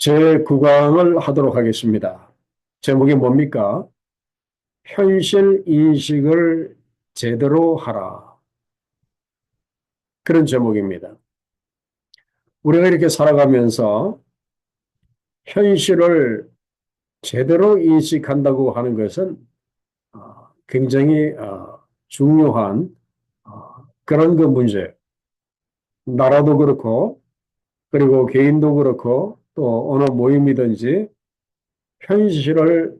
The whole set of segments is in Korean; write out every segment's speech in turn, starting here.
제9강을 하도록 하겠습니다. 제목이 뭡니까? 현실 인식을 제대로 하라. 그런 제목입니다. 우리가 이렇게 살아가면서 현실을 제대로 인식한다고 하는 것은 굉장히 중요한 그런 그 문제. 나라도 그렇고, 그리고 개인도 그렇고, 또 어느 모임이든지 현실을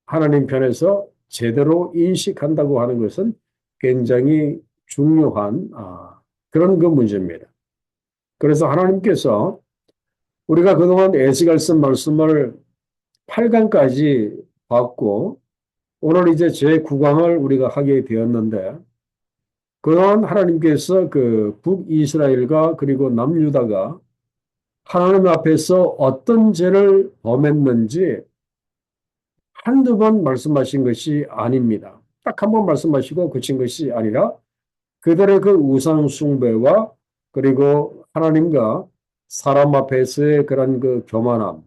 하나님 편에서 제대로 인식한다고 하는 것은 굉장히 중요한 그런 그 문제입니다. 그래서 하나님께서 우리가 그동안 에스겔 쓴 말씀을 8강까지 봤고 오늘 이제 제9강을 우리가 하게 되었는데 그동안 하나님께서 그 북이스라엘과 그리고 남유다가 하나님 앞에서 어떤 죄를 범했는지 한두 번 말씀하신 것이 아닙니다. 딱 한 번 말씀하시고 그친 것이 아니라 그들의 그 우상 숭배와 그리고 하나님과 사람 앞에서의 그런 그 교만함,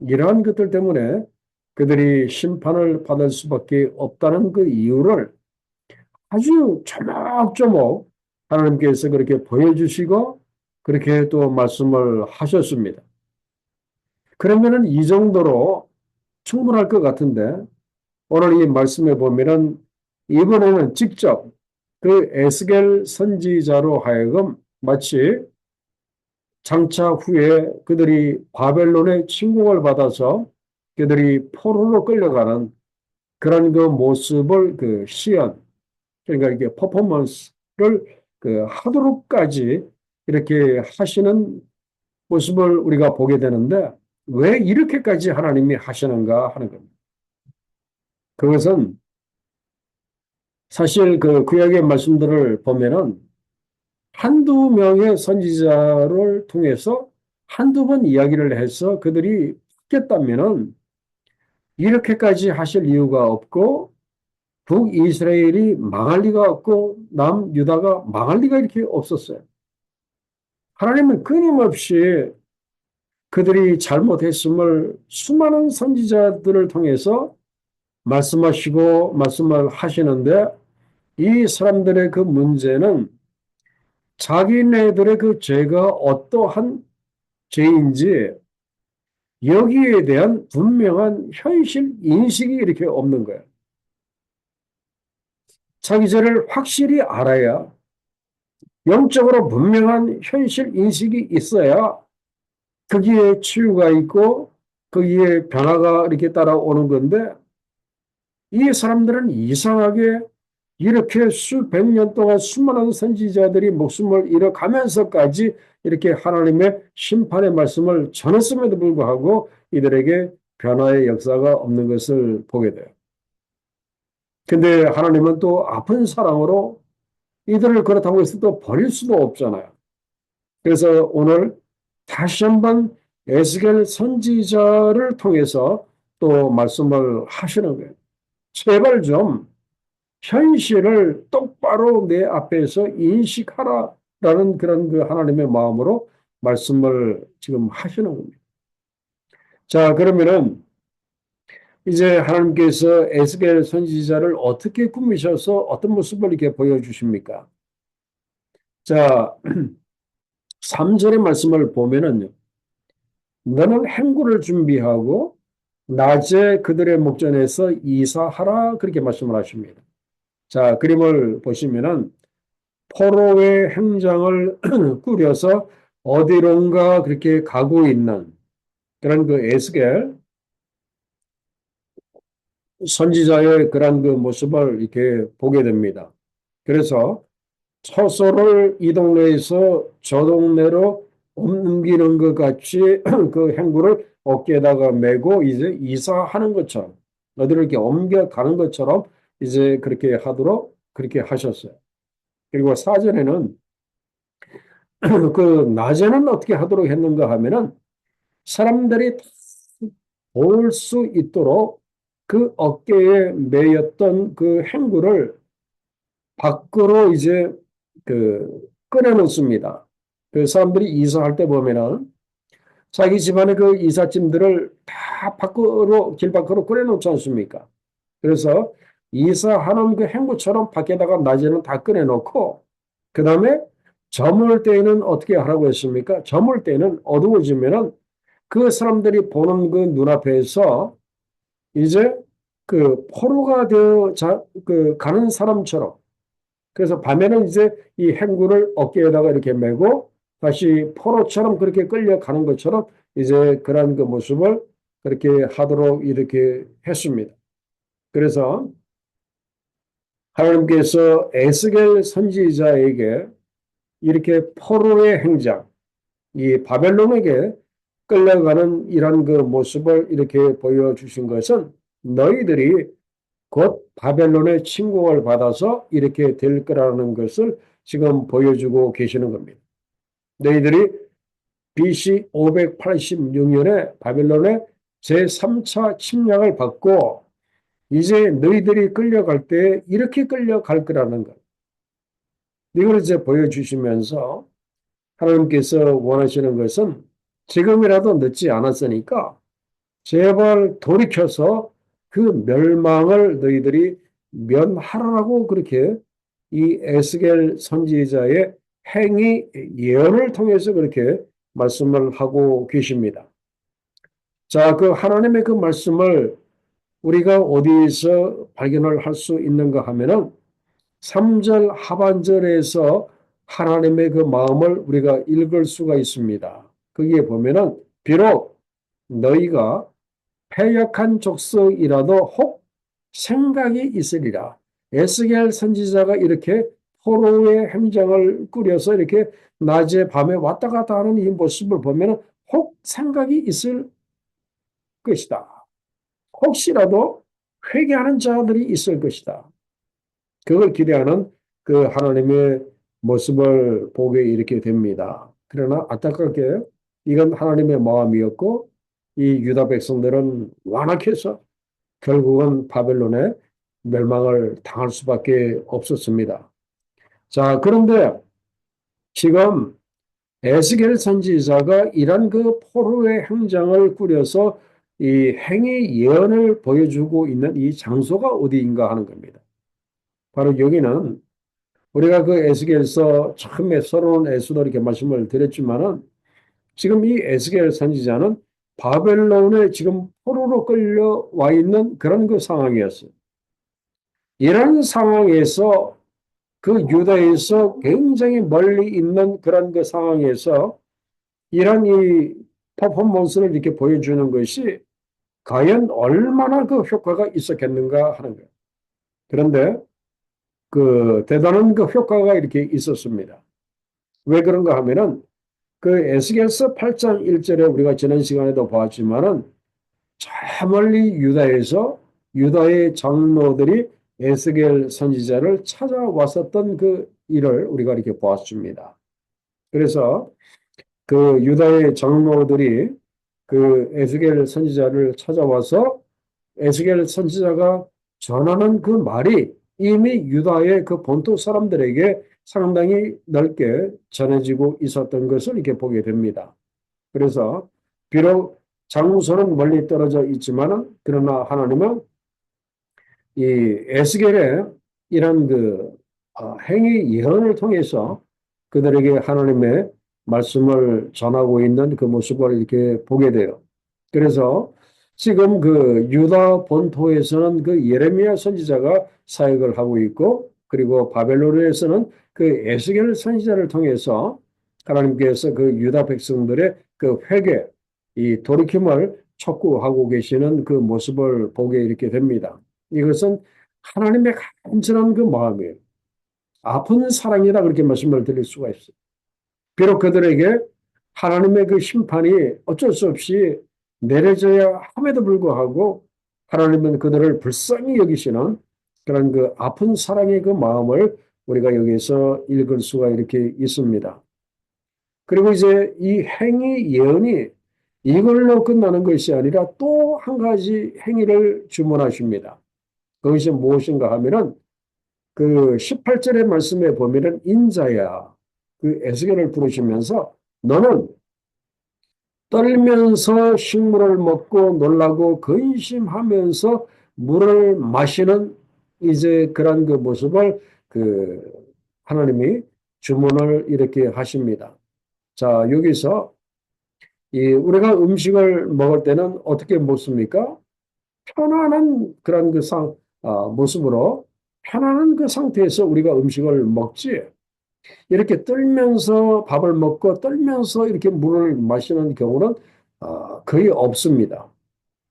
이러한 것들 때문에 그들이 심판을 받을 수밖에 없다는 그 이유를 아주 조목조목 하나님께서 그렇게 보여주시고 그렇게 또 말씀을 하셨습니다. 그러면은 이 정도로 충분할 것 같은데 오늘 이 말씀에 보면은 이번에는 직접 그 에스겔 선지자로 하여금 마치 장차 후에 그들이 바벨론의 침공을 받아서 그들이 포로로 끌려가는 그런 그 모습을 그 시연, 그러니까 이게 퍼포먼스를 그 하도록까지 이렇게 하시는 모습을 우리가 보게 되는데 왜 이렇게까지 하나님이 하시는가 하는 겁니다. 그것은 사실 그 구약의 말씀들을 보면은 한두 명의 선지자를 통해서 한두 번 이야기를 해서 그들이 바뀌었다면은 이렇게까지 하실 이유가 없고 북이스라엘이 망할 리가 없고 남유다가 망할 리가 이렇게 없었어요. 하나님은 끊임없이 그들이 잘못했음을 수많은 선지자들을 통해서 말씀하시고 말씀을 하시는데 이 사람들의 그 문제는 자기네들의 그 죄가 어떠한 죄인지 여기에 대한 분명한 현실 인식이 이렇게 없는 거예요. 자기 죄를 확실히 알아야 영적으로 분명한 현실 인식이 있어야 거기에 치유가 있고 거기에 변화가 이렇게 따라오는 건데 이 사람들은 이상하게 이렇게 수백 년 동안 수많은 선지자들이 목숨을 잃어가면서까지 이렇게 하나님의 심판의 말씀을 전했음에도 불구하고 이들에게 변화의 역사가 없는 것을 보게 돼요. 근데 하나님은 또 아픈 사랑으로 이들을 그렇다고 해서 또 버릴 수도 없잖아요. 그래서 오늘 다시 한번 에스겔 선지자를 통해서 또 말씀을 하시는 거예요. 제발 좀 현실을 똑바로 내 앞에서 인식하라라는 그런 그 하나님의 마음으로 말씀을 지금 하시는 겁니다. 자, 그러면은 이제 하나님께서 에스겔 선지자를 어떻게 꾸미셔서 어떤 모습을 이렇게 보여주십니까? 자, 3절의 말씀을 보면은요. 너는 행구를 준비하고 낮에 그들의 목전에서 이사하라 그렇게 말씀을 하십니다. 자, 그림을 보시면은 포로의 행장을 꾸려서 어디론가 그렇게 가고 있는 그런 그 에스겔 선지자의 그런 그 모습을 이렇게 보게 됩니다. 그래서 처소를 이 동네에서 저 동네로 옮기는 것 같이 그 행구를 어깨에다가 메고 이제 이사하는 것처럼 어디를 이렇게 옮겨가는 것처럼 이제 그렇게 하도록 그렇게 하셨어요. 그리고 사전에는 그 낮에는 어떻게 하도록 했는가 하면은 사람들이 볼 수 있도록 그 어깨에 매였던 그 행구를 밖으로 이제 그 꺼내놓습니다. 그 사람들이 이사할 때 보면은 자기 집안의 그 이삿짐들을 다 밖으로, 길 밖으로 꺼내놓지 않습니까? 그래서 이사하는 그 행구처럼 밖에다가 낮에는 다 꺼내놓고, 그 다음에 저물 때에는 어떻게 하라고 했습니까? 저물 때는 어두워지면은 그 사람들이 보는 그 눈앞에서 이제 그 포로가 되어 가는 사람처럼, 그래서 밤에는 이제 이 행구를 어깨에다가 이렇게 메고 다시 포로처럼 그렇게 끌려가는 것처럼 이제 그런 그 모습을 그렇게 하도록 이렇게 했습니다. 그래서 하나님께서 에스겔 선지자에게 이렇게 포로의 행장, 이 바벨론에게 끌려가는 이런 그 모습을 이렇게 보여주신 것은 너희들이 곧 바벨론의 침공을 받아서 이렇게 될 거라는 것을 지금 보여주고 계시는 겁니다. 너희들이 BC 586년에 바벨론의 제3차 침략을 받고 이제 너희들이 끌려갈 때 이렇게 끌려갈 거라는 것. 이걸 이제 보여주시면서 하나님께서 원하시는 것은 지금이라도 늦지 않았으니까 제발 돌이켜서 그 멸망을 너희들이 면하라고 그렇게 이 에스겔 선지자의 행위 예언을 통해서 그렇게 말씀을 하고 계십니다. 자, 그 하나님의 그 말씀을 우리가 어디에서 발견을 할 수 있는가 하면은 3절 하반절에서 하나님의 그 마음을 우리가 읽을 수가 있습니다. 거기에 보면은 비록 너희가 패역한 족속이라도 혹 생각이 있으리라. 에스겔 선지자가 이렇게 포로의 행장을 꾸려서 이렇게 낮에 밤에 왔다 갔다 하는 이 모습을 보면 혹 생각이 있을 것이다. 혹시라도 회개하는 자들이 있을 것이다. 그걸 기대하는 그 하나님의 모습을 보게 이렇게 됩니다. 그러나 안타깝게 이건 하나님의 마음이었고 이 유다 백성들은 완악해서 결국은 바벨론의 멸망을 당할 수밖에 없었습니다. 자, 그런데 지금 에스겔 선지자가 이런 그 포로의 행장을 꾸려서 이 행위 예언을 보여주고 있는 이 장소가 어디인가 하는 겁니다. 바로 여기는 우리가 그 에스겔서 처음에 서론 에스더 이렇게 말씀을 드렸지만은 지금 이 에스겔 선지자는 바벨론에 지금 포로로 끌려와 있는 그런 그 상황이었어요. 이런 상황에서 그 유다에서 굉장히 멀리 있는 그런 그 상황에서 이런 이 퍼포먼스를 이렇게 보여주는 것이 과연 얼마나 그 효과가 있었겠는가 하는 거예요. 그런데 그 대단한 그 효과가 이렇게 있었습니다. 왜 그런가 하면은 그 에스겔서 8장 1절에 우리가 지난 시간에도 보았지만은 저 멀리 유다에서 유다의 장로들이 에스겔 선지자를 찾아왔었던 그 일을 우리가 이렇게 보았습니다. 그래서 그 유다의 장로들이 그 에스겔 선지자를 찾아와서 에스겔 선지자가 전하는 그 말이 이미 유다의 그 본토 사람들에게 상당히 넓게 전해지고 있었던 것을 이렇게 보게 됩니다. 그래서 비록 장소는 멀리 떨어져 있지만은 그러나 하나님은 이 에스겔의 이런 그 행위 예언을 통해서 그들에게 하나님의 말씀을 전하고 있는 그 모습을 이렇게 보게 돼요. 그래서 지금 그 유다 본토에서는 그 예레미야 선지자가 사역을 하고 있고 그리고 바벨론에서는 그 에스겔 선지자를 통해서 하나님께서 그 유다 백성들의 그 회개, 이 돌이킴을 촉구하고 계시는 그 모습을 보게 이렇게 됩니다. 이것은 하나님의 간절한 그 마음이에요. 아픈 사랑이다 그렇게 말씀을 드릴 수가 있어요. 비록 그들에게 하나님의 그 심판이 어쩔 수 없이 내려져야 함에도 불구하고 하나님은 그들을 불쌍히 여기시는 그런 그 아픈 사랑의 그 마음을 우리가 여기서 읽을 수가 이렇게 있습니다. 그리고 이제 이 행위 예언이 이걸로 끝나는 것이 아니라 또 한 가지 행위를 주문하십니다. 그것이 무엇인가 하면은 그 18절의 말씀에 보면은 인자야 그 에스겔을 부르시면서 너는 떨면서 식물을 먹고 놀라고 근심하면서 물을 마시는 이제 그런 그 모습을 그 하나님이 주문을 이렇게 하십니다. 자, 여기서 이 우리가 음식을 먹을 때는 어떻게 먹습니까? 편안한 그런 그 모습으로 편안한 그 상태에서 우리가 음식을 먹지. 이렇게 떨면서 밥을 먹고 떨면서 이렇게 물을 마시는 경우는 거의 없습니다.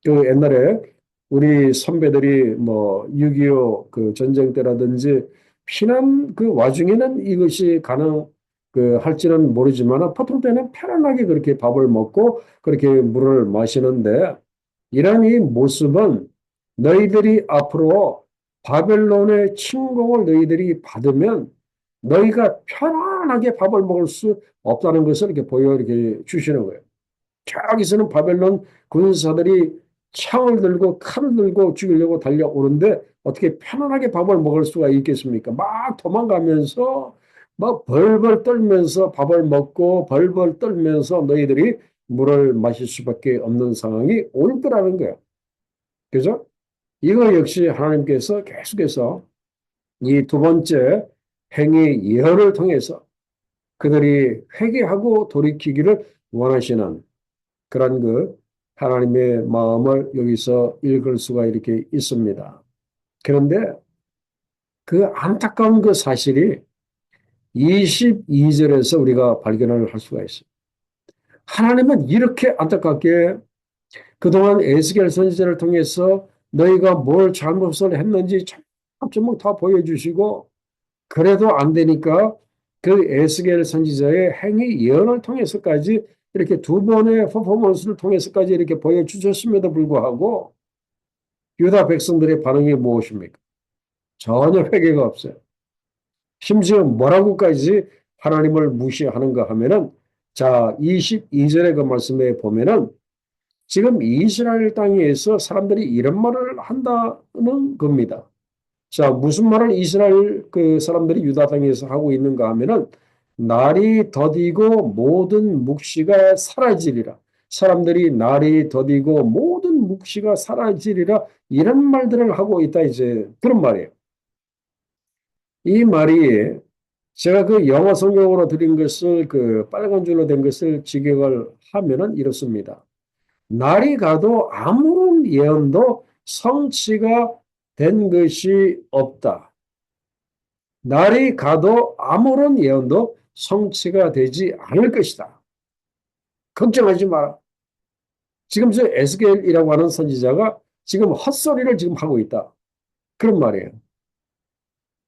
그 옛날에 우리 선배들이 뭐 6.25 그 전쟁 때라든지 피난 그 와중에는 이것이 가능 그 할지는 모르지만 보통 때는 편안하게 그렇게 밥을 먹고 그렇게 물을 마시는데 이런 이 모습은 너희들이 앞으로 바벨론의 침공을 너희들이 받으면 너희가 편안하게 밥을 먹을 수 없다는 것을 이렇게 보여 이렇게 주시는 거예요. 저기서는 바벨론 군사들이 창을 들고 칼을 들고 죽이려고 달려오는데 어떻게 편안하게 밥을 먹을 수가 있겠습니까? 막 도망가면서 막 벌벌 떨면서 밥을 먹고 벌벌 떨면서 너희들이 물을 마실 수밖에 없는 상황이 올 거라는 거예요. 그죠? 이거 역시 하나님께서 계속해서 이 두 번째 행위 예언을 통해서 그들이 회개하고 돌이키기를 원하시는 그런 그 하나님의 마음을 여기서 읽을 수가 이렇게 있습니다. 그런데 그 안타까운 그 사실이 22절에서 우리가 발견을 할 수가 있어요. 하나님은 이렇게 안타깝게 그동안 에스겔 선지자를 통해서 너희가 뭘 잘못을 했는지 조금씩 다 보여주시고 그래도 안 되니까 그 에스겔 선지자의 행위 예언을 통해서까지 이렇게 두 번의 퍼포먼스를 통해서까지 이렇게 보여주셨음에도 불구하고 유다 백성들의 반응이 무엇입니까? 전혀 회개가 없어요. 심지어 뭐라고까지 하나님을 무시하는가 하면은 자, 22절의 그 말씀에 보면은 지금 이스라엘 땅에서 사람들이 이런 말을 한다는 겁니다. 자, 무슨 말을 이스라엘 그 사람들이 유다 땅에서 하고 있는가 하면은 날이 더디고 모든 묵시가 사라지리라. 사람들이 날이 더디고 모든 묵시가 사라지리라 이런 말들을 하고 있다 이제 그런 말이에요. 이 말이 제가 그 영어 성경으로 드린 것을 그 빨간 줄로 된 것을 직역을 하면은 이렇습니다. 날이 가도 아무런 예언도 성취가 된 것이 없다. 날이 가도 아무런 예언도 성취가 되지 않을 것이다. 걱정하지 마라. 지금 저 에스겔이라고 하는 선지자가 지금 헛소리를 지금 하고 있다. 그런 말이에요.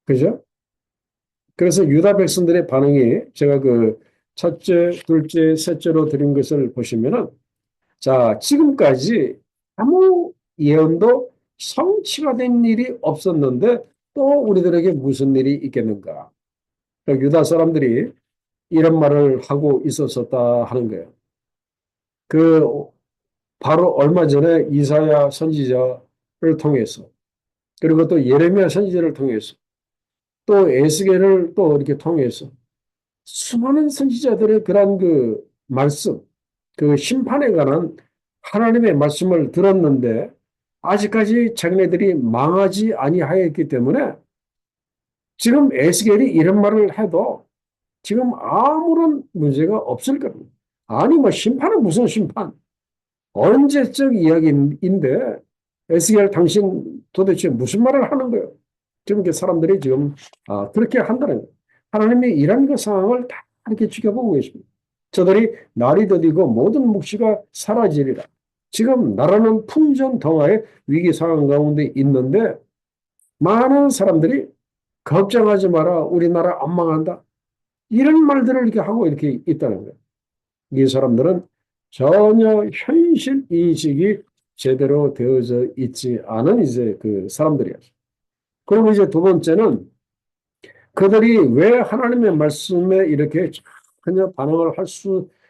그죠? 그래서 유다 백성들의 반응이 제가 그 첫째, 둘째, 셋째로 드린 것을 보시면은 자, 지금까지 아무 예언도 성취가 된 일이 없었는데 또 우리들에게 무슨 일이 있겠는가? 그러니까 유다 사람들이 이런 말을 하고 있었었다 하는 거예요. 그 바로 얼마 전에 이사야 선지자를 통해서 그리고 또 예레미야 선지자를 통해서 또 에스겔을 또 이렇게 통해서 수많은 선지자들의 그런 그 말씀, 그 심판에 관한 하나님의 말씀을 들었는데 아직까지 자기네들이 망하지 아니하였기 때문에 지금 에스겔이 이런 말을 해도 지금 아무런 문제가 없을 겁니다. 아니 뭐 심판은 무슨 심판? 언제적 이야기인데 에스겔 당신 도대체 무슨 말을 하는 거예요? 지금 이렇게 사람들이 지금 그렇게 한다는 거예요. 하나님이 이런 그 상황을 다 이렇게 지켜보고 계십니다. 저들이 날이 더디고 모든 묵시가 사라지리라. 지금 나라는 풍전등화의 위기 상황 가운데 있는데 많은 사람들이 걱정하지 마라. 우리나라 안 망한다. 이런 말들을 이렇게 하고 이렇게 있다는 거예요. 이 사람들은 전혀 현실 인식이 제대로 되어져 있지 않은 이제 그 사람들이었어요. 그리고 이제 두 번째는 그들이 왜 하나님의 말씀에 이렇게 전혀 반응을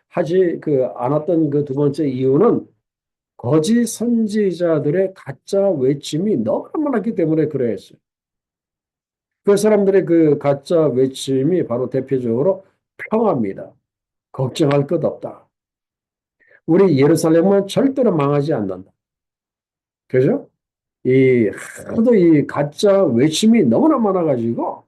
하지 않았던 그 두 번째 이유는 거짓 선지자들의 가짜 외침이 너무 많았기 때문에 그랬어요. 그 사람들의 그 가짜 외침이 바로 대표적으로 평화입니다. 걱정할 것 없다. 우리 예루살렘은 절대로 망하지 않는다. 그죠? 하도 이 가짜 외침이 너무나 많아가지고,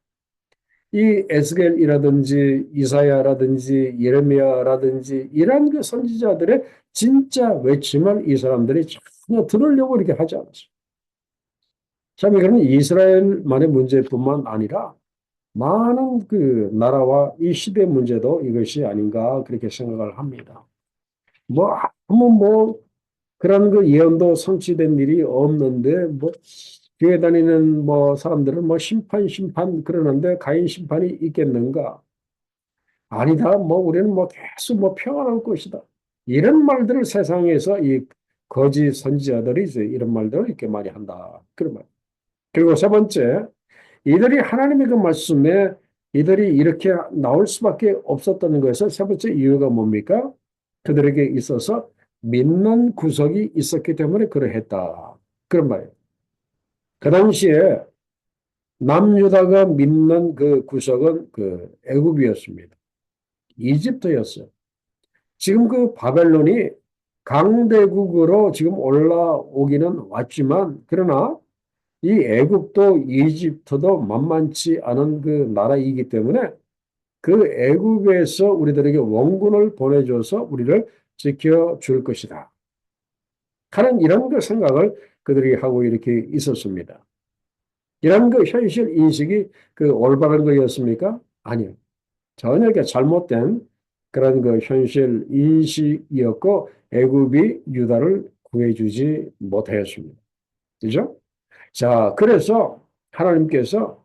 이 에스겔이라든지 이사야라든지 예레미야라든지 이런 그 선지자들의 진짜 외침을 이 사람들이 전혀 들으려고 이렇게 하지 않았어요. 참 이거는 이스라엘만의 문제뿐만 아니라 많은 그 나라와 이 시대 문제도 이것이 아닌가 그렇게 생각을 합니다. 뭐 아무 뭐 그런 그 예언도 성취된 일이 없는데 뭐 교회 다니는 뭐 사람들은 뭐 심판 그러는데 가인 심판이 있겠는가? 아니다. 뭐 우리는 뭐 계속 뭐 평안할 것이다. 이런 말들을 세상에서 이 거짓 선지자들이 이제 이런 말들을 이렇게 많이 한다. 그런 말. 그리고 세 번째, 이들이 하나님의 그 말씀에 이들이 이렇게 나올 수밖에 없었던 것은 세 번째 이유가 뭡니까? 그들에게 있어서 믿는 구석이 있었기 때문에 그러했다. 그런 말이에요. 그 당시에 남유다가 믿는 그 구석은 그 애굽이었습니다. 이집트였어요. 지금 그 바벨론이 강대국으로 지금 올라오기는 왔지만 그러나 이 애굽도 이집트도 만만치 않은 그 나라이기 때문에 그 애굽에서 우리들에게 원군을 보내줘서 우리를 지켜줄 것이다. 하는 이런 그 생각을 그들이 하고 이렇게 있었습니다. 이런 그 현실 인식이 그 올바른 거였습니까? 아니요. 전혀 이렇게 잘못된 그런 그 현실 인식이었고 애굽이 유다를 구해주지 못하였습니다. 그죠? 자, 그래서 하나님께서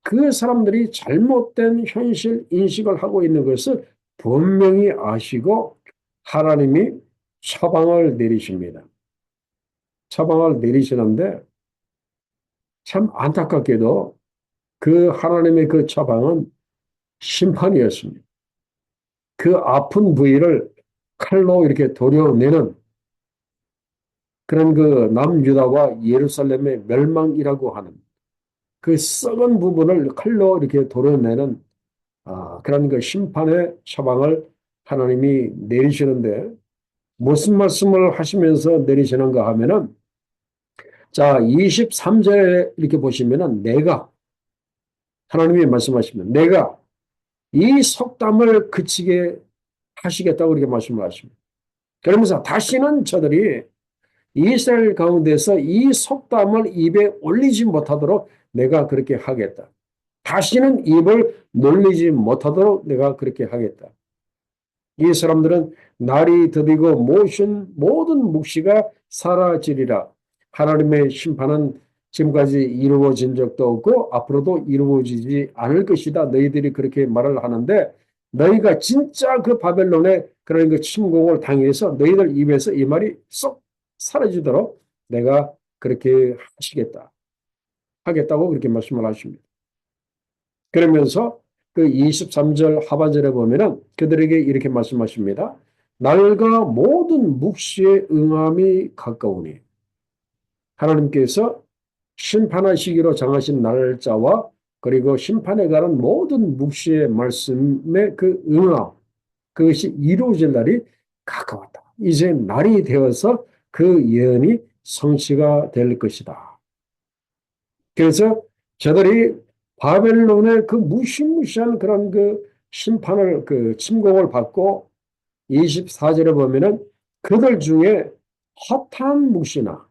그 사람들이 잘못된 현실 인식을 하고 있는 것을 분명히 아시고 하나님이 처방을 내리십니다. 처방을 내리시는데 참 안타깝게도 그 하나님의 그 처방은 심판이었습니다. 그 아픈 부위를 칼로 이렇게 도려내는 그런 그 남유다와 예루살렘의 멸망이라고 하는 그 썩은 부분을 칼로 이렇게 도려내는 그런 그 심판의 처방을 하나님이 내리시는데 무슨 말씀을 하시면서 내리시는가 하면은 자, 23절에 이렇게 보시면은 내가 하나님이 말씀하시면 내가 이 속담을 그치게 하시겠다고 이렇게 말씀을 하십니다. 그러면서 다시는 저들이 이스라엘 가운데서 이 속담을 입에 올리지 못하도록 내가 그렇게 하겠다. 다시는 입을 놀리지 못하도록 내가 그렇게 하겠다. 이 사람들은 날이 더디고 모든 묵시가 사라지리라. 하나님의 심판은 지금까지 이루어진 적도 없고 앞으로도 이루어지지 않을 것이다. 너희들이 그렇게 말을 하는데 너희가 진짜 그 바벨론의 그런 그 침공을 당해서 너희들 입에서 이 말이 쏙 사라지도록 내가 그렇게 하겠다고 그렇게 말씀을 하십니다. 그러면서 그 23절 하반절에 보면은 그들에게 이렇게 말씀하십니다. 날과 모든 묵시의 응함이 가까우니 하나님께서 심판하시기로 정하신 날짜와 그리고 심판에 관한 모든 묵시의 말씀의 그 응함 그것이 이루어질 날이 가까웠다. 이제 날이 되어서 그 예언이 성취가 될 것이다. 그래서 저들이 바벨론의 그 무시무시한 그런 그 심판을 그 침공을 받고 24절에 보면은 그들 중에 허탄 묵시나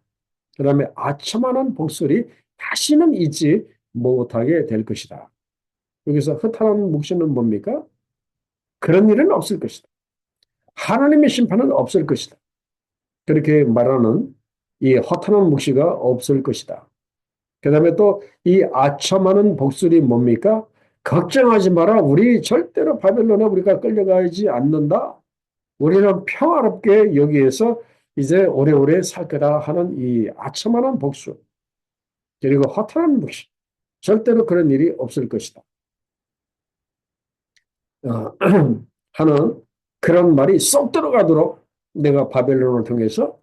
그다음에 아첨하는 복술이 다시는 있지 못하게 될 것이다. 여기서 허탄한 묵시는 뭡니까? 그런 일은 없을 것이다. 하나님의 심판은 없을 것이다. 그렇게 말하는 이 허탄한 묵시가 없을 것이다. 그 다음에 또 이 아첨하는 복술이 뭡니까? 걱정하지 마라. 우리 절대로 바벨론에 우리가 끌려가지 않는다. 우리는 평화롭게 여기에서 이제 오래오래 살 거다 하는 이 아첨하는 복술. 그리고 허탄한 묵시. 절대로 그런 일이 없을 것이다. 어, 하는 그런 말이 쏙 들어가도록 내가 바벨론을 통해서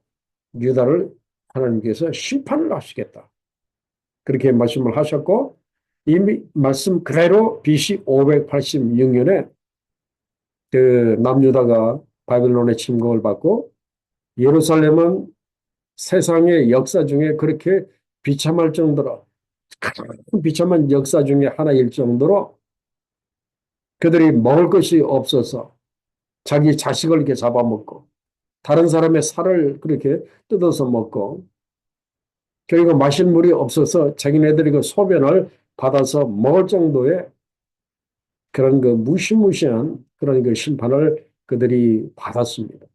유다를 하나님께서 심판을 하시겠다. 그렇게 말씀을 하셨고 이 말씀 그대로 BC 586년에 그 남유다가 바벨론의 침공을 받고 예루살렘은 세상의 역사 중에 그렇게 비참할 정도로, 큰 비참한 역사 중에 하나일 정도로 그들이 먹을 것이 없어서 자기 자식을 이렇게 잡아먹고 다른 사람의 살을 그렇게 뜯어서 먹고 그리고 마실 물이 없어서 자기네들이 그 소변을 받아서 먹을 정도의 그런 그 무시무시한 그런 그 심판을 그들이 받았습니다.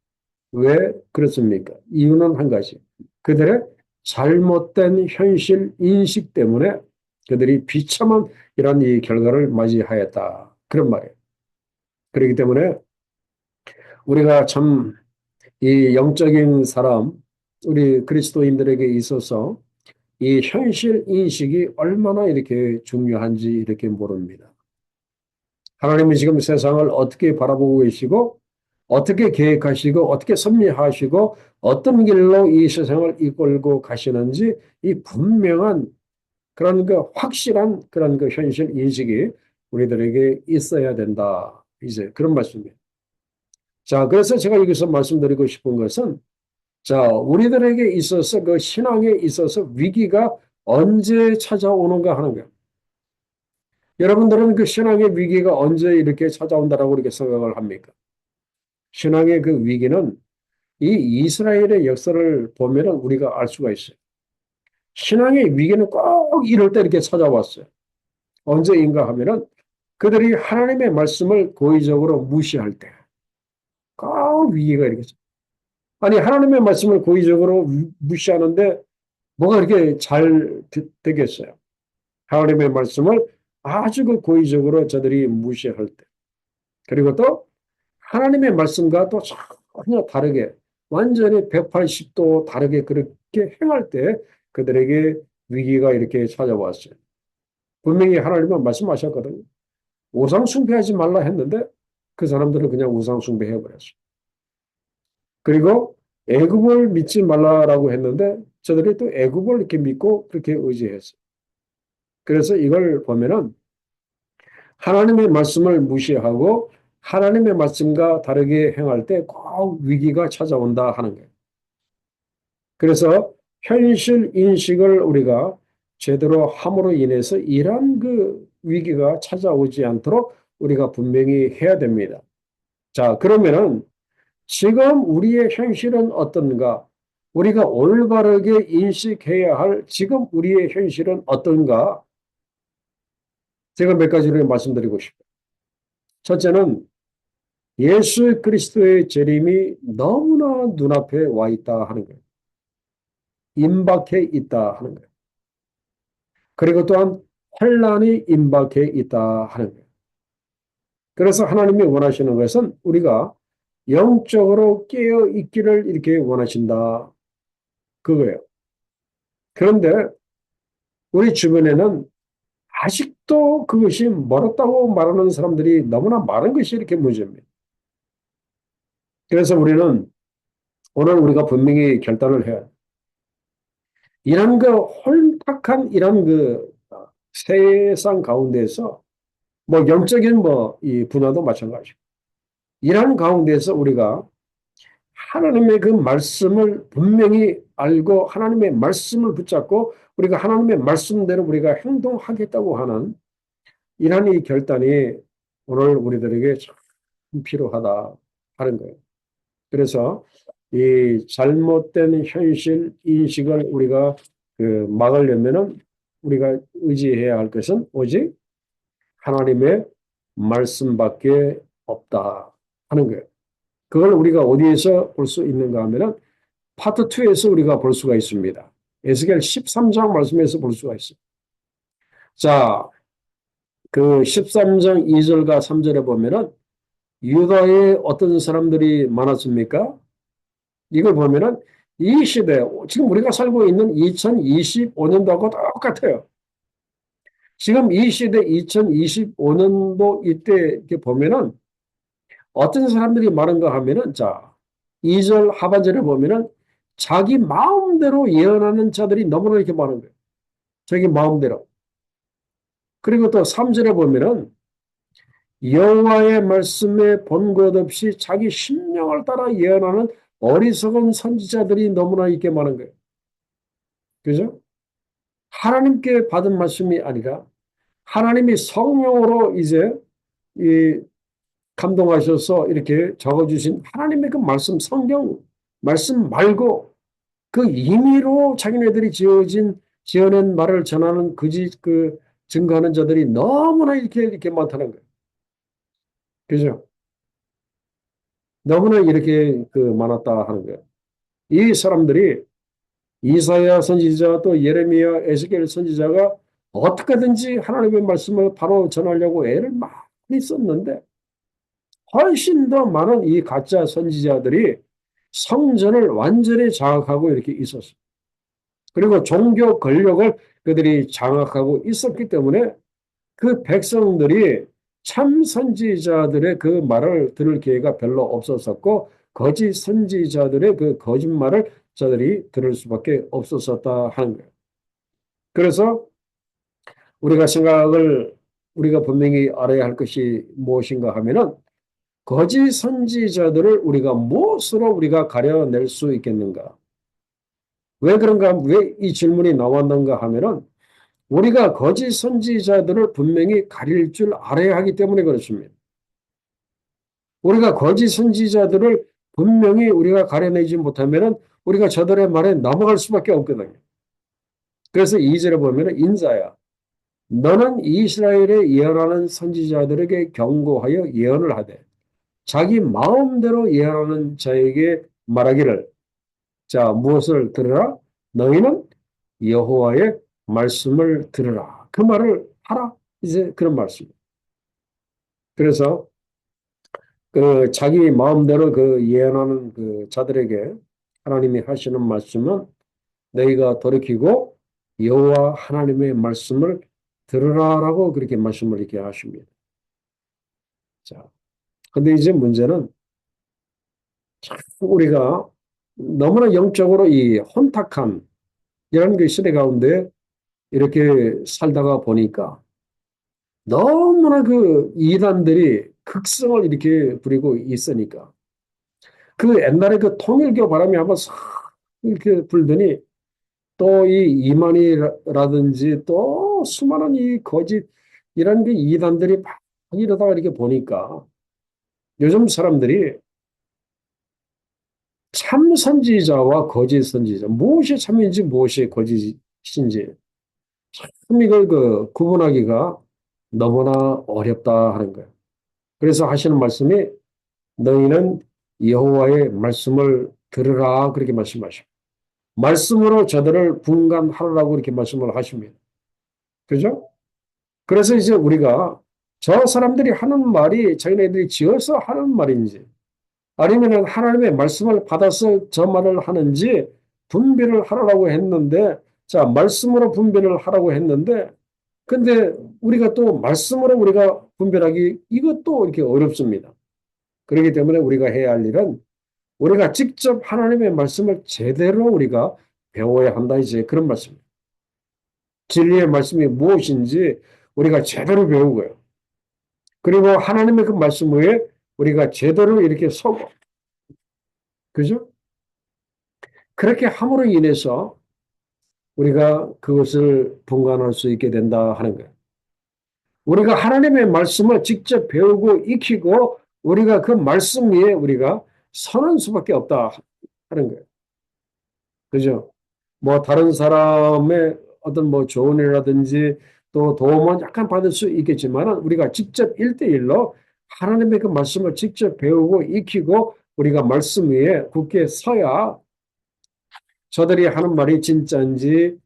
왜 그렇습니까? 이유는 한 가지. 그들의 잘못된 현실 인식 때문에 그들이 비참한 이런 이 결과를 맞이하였다. 그런 말이에요. 그렇기 때문에 우리가 참 이 영적인 사람, 우리 그리스도인들에게 있어서 이 현실 인식이 얼마나 이렇게 중요한지 이렇게 모릅니다. 하나님은 지금 세상을 어떻게 바라보고 계시고, 어떻게 계획하시고, 어떻게 섭리하시고, 어떤 길로 이 세상을 이끌고 가시는지 이 분명한 그런 그 확실한 그런 그 현실 인식이 우리들에게 있어야 된다. 이제 그런 말씀이에요. 자, 그래서 제가 여기서 말씀드리고 싶은 것은 자, 우리들에게 있어서 그 신앙에 있어서 위기가 언제 찾아오는가 하는 거예요. 여러분들은 그 신앙의 위기가 언제 이렇게 찾아온다라고 이렇게 생각을 합니까? 신앙의 그 위기는 이 이스라엘의 역사를 보면은 우리가 알 수가 있어요. 신앙의 위기는 꼭 이럴 때 이렇게 찾아왔어요. 언제인가 하면은 그들이 하나님의 말씀을 고의적으로 무시할 때, 꼭 위기가 이렇게. 아니, 하나님의 말씀을 고의적으로 무시하는데 뭐가 이렇게 잘 되겠어요? 하나님의 말씀을 아주 그 고의적으로 저들이 무시할 때. 그리고 또 하나님의 말씀과 또 전혀 다르게 완전히 180도 다르게 그렇게 행할 때 그들에게 위기가 이렇게 찾아왔어요. 분명히 하나님은 말씀하셨거든요. 우상 숭배하지 말라 했는데 그 사람들은 그냥 우상 숭배해 버렸어요. 그리고 애굽을 믿지 말라라고 했는데 저들이 또 애굽을 이렇게 믿고 그렇게 의지했어요. 그래서 이걸 보면은 하나님의 말씀을 무시하고 하나님의 말씀과 다르게 행할 때 꼭 위기가 찾아온다 하는 거예요. 그래서 현실 인식을 우리가 제대로 함으로 인해서 이러한 그 위기가 찾아오지 않도록 우리가 분명히 해야 됩니다. 자, 그러면은 지금 우리의 현실은 어떤가? 우리가 올바르게 인식해야 할 지금 우리의 현실은 어떤가? 제가 몇 가지를 말씀드리고 싶어요. 첫째는 예수 그리스도의 재림이 너무나 눈앞에 와 있다 하는 거예요. 임박해 있다 하는 거예요. 그리고 또한 환란이 임박해 있다 하는 거예요. 그래서 하나님이 원하시는 것은 우리가 영적으로 깨어 있기를 이렇게 원하신다. 그거예요. 그런데 우리 주변에는 아직도 그것이 멀었다고 말하는 사람들이 너무나 많은 것이 이렇게 문제입니다. 그래서 우리는 오늘 우리가 분명히 결단을 해야 돼. 이런 그 혼탁한 이런 그 세상 가운데서 뭐 영적인 뭐 이 분야도 마찬가지고 이런 가운데서 우리가 하나님의 그 말씀을 분명히 알고 하나님의 말씀을 붙잡고 우리가 하나님의 말씀대로 우리가 행동하겠다고 하는 이런 이 결단이 오늘 우리들에게 참 필요하다 하는 거예요. 그래서 이 잘못된 현실 인식을 우리가 그 막으려면은 우리가 의지해야 할 것은 오직 하나님의 말씀밖에 없다 하는 거예요. 그걸 우리가 어디에서 볼 수 있는가 하면은 파트 2에서 우리가 볼 수가 있습니다. 에스겔 13장 말씀에서 볼 수가 있어요. 자, 그 13장 2절과 3절에 보면은 유다에 어떤 사람들이 많았습니까? 이걸 보면은 이 시대, 지금 우리가 살고 있는 2025년도하고 똑같아요. 지금 이 시대 2025년도 이때 이렇게 보면은 어떤 사람들이 많은가 하면은 자, 2절 하반절에 보면은 자기 마음대로 예언하는 자들이 너무나 이렇게 많은 거예요. 자기 마음대로. 그리고 또 3절에 보면은 여호와의 말씀에 본 것 없이 자기 심령을 따라 예언하는 어리석은 선지자들이 너무나 있게 많은 거예요. 그죠? 하나님께 받은 말씀이 아니라 하나님이 성령으로 이제 이 감동하셔서 이렇게 적어주신 하나님의 그 말씀, 성경 말씀 말고 그 임의로 자기네들이 지어낸 말을 전하는 증거하는 자들이 너무나 이렇게 많다는 거예요. 그죠? 너무나 이렇게 많았다 하는 거예요. 이 사람들이 이사야 선지자 또 예레미야 에스겔 선지자가 어떻게든지 하나님의 말씀을 바로 전하려고 애를 많이 썼는데 훨씬 더 많은 이 가짜 선지자들이 성전을 완전히 장악하고 이렇게 있었어요. 그리고 종교 권력을 그들이 장악하고 있었기 때문에 그 백성들이 참 선지자들의 그 말을 들을 기회가 별로 없었었고 거짓 선지자들의 그 거짓말을 저들이 들을 수밖에 없었었다 하는 거예요. 그래서 우리가 생각을 우리가 분명히 알아야 할 것이 무엇인가 하면은 거짓 선지자들을 우리가 무엇으로 우리가 가려낼 수 있겠는가? 왜 그런가? 왜 이 질문이 나왔는가 하면은 우리가 거짓 선지자들을 분명히 가릴 줄 알아야 하기 때문에 그렇습니다. 우리가 거짓 선지자들을 분명히 우리가 가려내지 못하면은 우리가 저들의 말에 넘어갈 수밖에 없거든요. 그래서 2절에 보면은 인자야, 너는 이스라엘에 예언하는 선지자들에게 경고하여 예언을 하되 자기 마음대로 예언하는 자에게 말하기를 자 무엇을 들으라? 너희는 여호와의 말씀을 들으라. 그 말을 하라. 이제 그런 말씀입니다. 그래서 그 자기 마음대로 그 예언하는 그 자들에게 하나님이 하시는 말씀은 너희가 돌이키고 여호와 하나님의 말씀을 들으라라고 그렇게 말씀을 이렇게 하십니다. 자, 근데 이제 문제는 우리가 너무나 영적으로 이 혼탁한 이런 그 시대 가운데 이렇게 살다가 보니까 너무나 그 이단들이 극성을 이렇게 부리고 있으니까 그 옛날에 그 통일교 바람이 한번 싹 이렇게 불더니 또 이 이만희라든지 또 수많은 이 거짓 이런 그 이단들이 막 이러다가 이렇게 보니까 요즘 사람들이 참 선지자와 거짓 선지자 무엇이 참인지 무엇이 거짓인지 참 이걸 구분하기가 너무나 어렵다 하는 거예요. 그래서 하시는 말씀이 너희는 여호와의 말씀을 들으라 그렇게 말씀하십니다. 말씀으로 저들을 분간하라고 이렇게 말씀을 하십니다. 그죠? 그래서 이제 우리가 저 사람들이 하는 말이 자기네들이 지어서 하는 말인지 아니면 하나님의 말씀을 받아서 저 말을 하는지 분별을 하라고 했는데 자, 말씀으로 분별을 하라고 했는데 근데 우리가 또 말씀으로 우리가 분별하기 이것도 이렇게 어렵습니다. 그렇기 때문에 우리가 해야 할 일은 우리가 직접 하나님의 말씀을 제대로 우리가 배워야 한다 이제 그런 말씀입니다. 진리의 말씀이 무엇인지 우리가 제대로 배우고요. 그리고 하나님의 그 말씀 외에 우리가 제대로 이렇게 서고 그죠? 그렇게 함으로 인해서 우리가 그것을 분간할 수 있게 된다 하는 거예요. 우리가 하나님의 말씀을 직접 배우고 익히고 우리가 그 말씀 위에 우리가 서는 수밖에 없다 하는 거예요. 그죠? 뭐 다른 사람의 어떤 뭐 조언이라든지 또 도움은 약간 받을 수 있겠지만 우리가 직접 일대일로 하나님의 그 말씀을 직접 배우고 익히고 우리가 말씀 위에 굳게 서야 저들이 하는 말이 진짜인지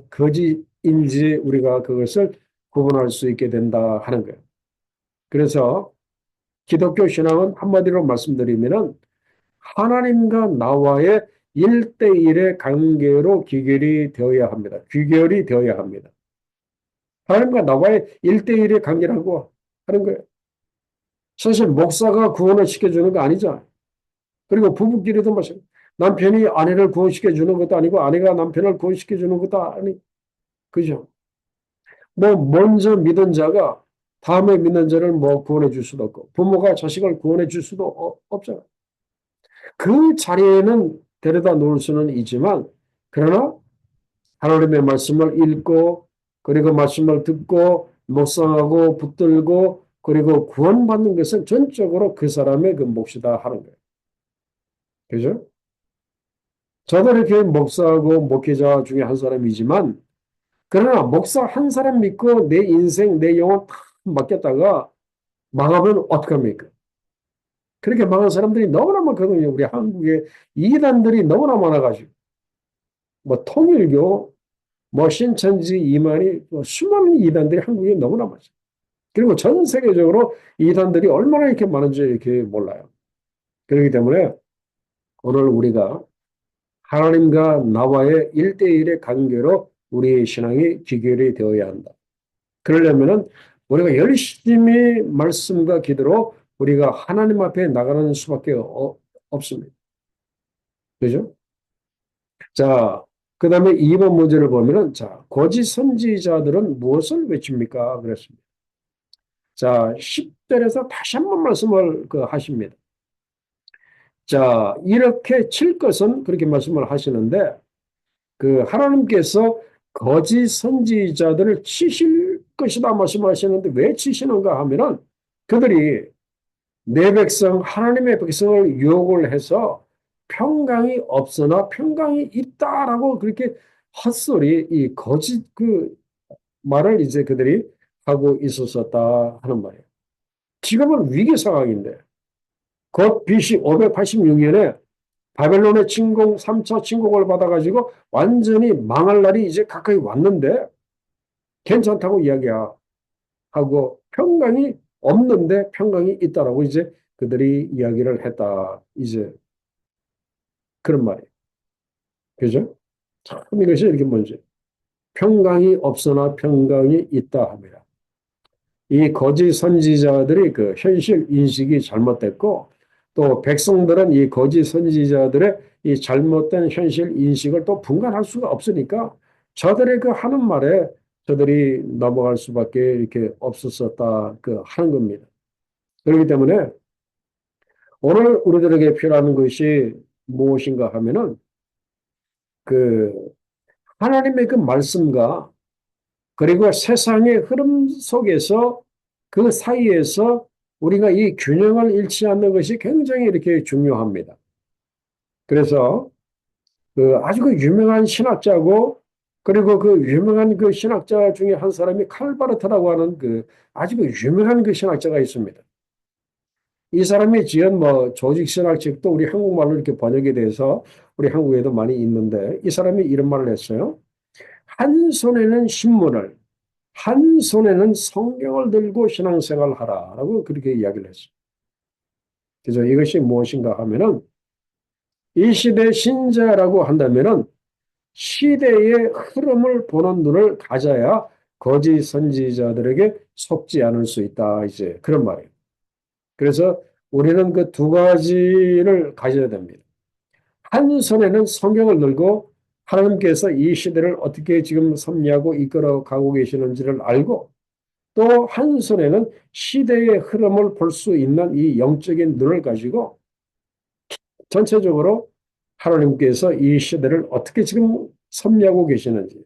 거짓인지 우리가 그것을 구분할 수 있게 된다 하는 거예요. 그래서 기독교 신앙은 한마디로 말씀드리면은 하나님과 나와의 일대일의 관계로 귀결이 되어야 합니다. 귀결이 되어야 합니다. 하나님과 나와의 일대일의 관계라고 하는 거예요. 사실 목사가 구원을 시켜주는 거 아니죠. 그리고 부부끼리도 마찬가지. 남편이 아내를 구원시켜주는 것도 아니고 아내가 남편을 구원시켜주는 것도 아니. 그죠? 뭐 먼저 믿은 자가 다음에 믿는 자를 뭐 구원해 줄 수도 없고 부모가 자식을 구원해 줄 수도 없잖아. 그 자리에는 데려다 놓을 수는 있지만, 그러나 하나님의 말씀을 읽고, 그리고 말씀을 듣고, 묵상하고, 붙들고, 그리고 구원받는 것은 전적으로 그 사람의 그 몫이다 하는 거예요. 그죠? 저도 이렇게 목사하고 목회자 중에 한 사람이지만, 그러나 목사 한 사람 믿고 내 인생, 내 영혼 다 맡겼다가 망하면 어떡합니까? 그렇게 망한 사람들이 너무나 많거든요. 우리 한국에 이단들이 너무나 많아가지고. 뭐 통일교, 뭐 신천지, 이만희, 뭐 수많은 이단들이 한국에 너무나 많죠. 그리고 전 세계적으로 이단들이 얼마나 이렇게 많은지 이렇게 몰라요. 그렇기 때문에 오늘 우리가 하나님과 나와의 일대일의 관계로 우리의 신앙이 귀결이 되어야 한다. 그러려면은 우리가 열심히 말씀과 기도로 우리가 하나님 앞에 나가는 수밖에 없습니다. 그죠? 자, 그 다음에 2번 문제를 보면은, 자, 거짓 선지자들은 무엇을 외칩니까? 그랬습니다. 자, 10절에서 다시 한번 말씀을 하십니다. 자, 이렇게 칠 것은 그렇게 말씀을 하시는데, 하나님께서 거짓 선지자들을 치실 것이다 말씀하시는데 왜 치시는가 하면은 그들이 내 백성, 하나님의 백성을 유혹을 해서 평강이 없으나 평강이 있다라고 그렇게 헛소리, 이 거짓 말을 이제 그들이 하고 있었었다 하는 말이에요. 지금은 위기 상황인데, 곧 BC 586년에 바벨론의 침공, 3차 침공을 받아가지고 완전히 망할 날이 이제 가까이 왔는데 괜찮다고 이야기하고 평강이 없는데 평강이 있다라고 이제 그들이 이야기를 했다. 이제 그런 말이에요. 그죠? 참 이것이 이렇게 뭔지. 평강이 없으나 평강이 있다 합니다. 이 거짓 선지자들이 현실 인식이 잘못됐고 또 백성들은 이 거짓 선지자들의 이 잘못된 현실 인식을 또 분간할 수가 없으니까 저들의 하는 말에 저들이 넘어갈 수밖에 이렇게 없었었다 하는 겁니다. 그렇기 때문에 오늘 우리들에게 필요한 것이 무엇인가 하면은 그 하나님의 말씀과 그리고 세상의 흐름 속에서 그 사이에서 우리가 이 균형을 잃지 않는 것이 굉장히 이렇게 중요합니다. 그래서 아주 유명한 신학자고 그리고 유명한 신학자 중에 한 사람이 칼바르트라고 하는 아주 유명한 신학자가 있습니다. 이 사람이 지은 뭐 조직신학책도 우리 한국말로 이렇게 번역이 돼서 우리 한국에도 많이 있는데 이 사람이 이런 말을 했어요. 한 손에는 신문을 한 손에는 성경을 들고 신앙생활을 하라라고 그렇게 이야기를 했어요. 그래서 이것이 무엇인가 하면은 이 시대 신자라고 한다면은 시대의 흐름을 보는 눈을 가져야 거짓 선지자들에게 속지 않을 수 있다. 이제 그런 말이에요. 그래서 우리는 그 두 가지를 가져야 됩니다. 한 손에는 성경을 들고 하나님께서 이 시대를 어떻게 지금 섭리하고 이끌어 가고 계시는지를 알고 또 한 손에는 시대의 흐름을 볼 수 있는 이 영적인 눈을 가지고 전체적으로 하나님께서 이 시대를 어떻게 지금 섭리하고 계시는지,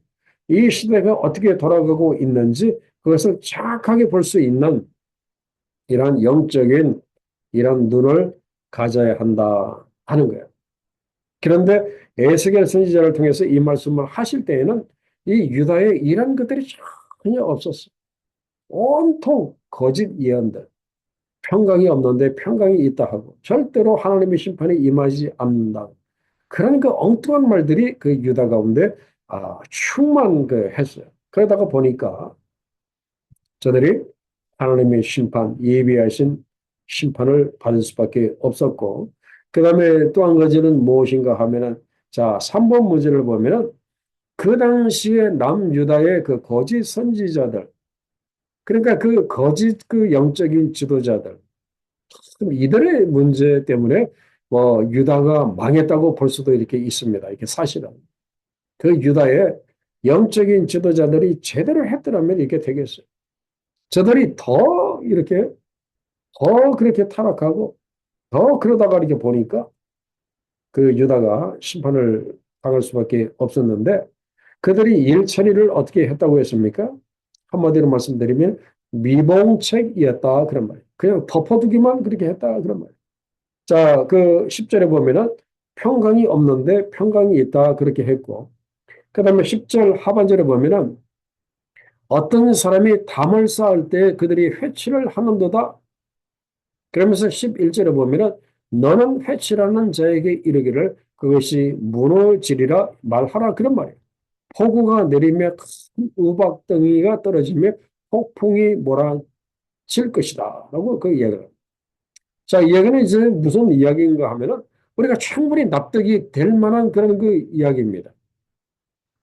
이 시대가 어떻게 돌아가고 있는지 그것을 정확하게 볼 수 있는 이런 영적인 이런 눈을 가져야 한다 하는 거예요. 그런데 에스겔 선지자를 통해서 이 말씀을 하실 때에는 이 유다에 이런 것들이 전혀 없었어요. 온통 거짓 예언들. 평강이 없는데 평강이 있다 하고 절대로 하나님의 심판이 임하지 않는다. 그런 엉뚱한 말들이 유다 가운데 충만 했어요. 그러다가 보니까 저들이 하나님의 심판, 예비하신 심판을 받을 수밖에 없었고 그 다음에 또 한 가지는 무엇인가 하면은 자 3번 문제를 보면은 그 당시에 남유다의 거짓 선지자들 그러니까 거짓 영적인 지도자들 이들의 문제 때문에 뭐 유다가 망했다고 볼 수도 이렇게 있습니다. 이게 사실은 유다의 영적인 지도자들이 제대로 했더라면 이렇게 되겠어요. 저들이 더 이렇게 더 그렇게 타락하고 더 그러다가 이렇게 보니까 그 유다가 심판을 당할 수밖에 없었는데 그들이 일 처리를 어떻게 했다고 했습니까? 한마디로 말씀드리면 미봉책이었다 그런 말이에요. 그냥 덮어두기만 그렇게 했다 그런 말이에요. 자, 그 10절에 보면은 평강이 없는데 평강이 있다 그렇게 했고 그 다음에 10절 하반절에 보면은 어떤 사람이 담을 쌓을 때 그들이 회치를 하는도다. 그러면서 11절에 보면은 너는 회치라는 자에게 이르기를 그것이 무너지리라 말하라 그런 말이에요. 폭우가 내리며 큰 우박덩이가 떨어지며 폭풍이 몰아칠 것이다. 라고 그 이야기를 합니다. 자, 이 이야기는 이제 무슨 이야기인가 하면은 우리가 충분히 납득이 될 만한 그런 그 이야기입니다.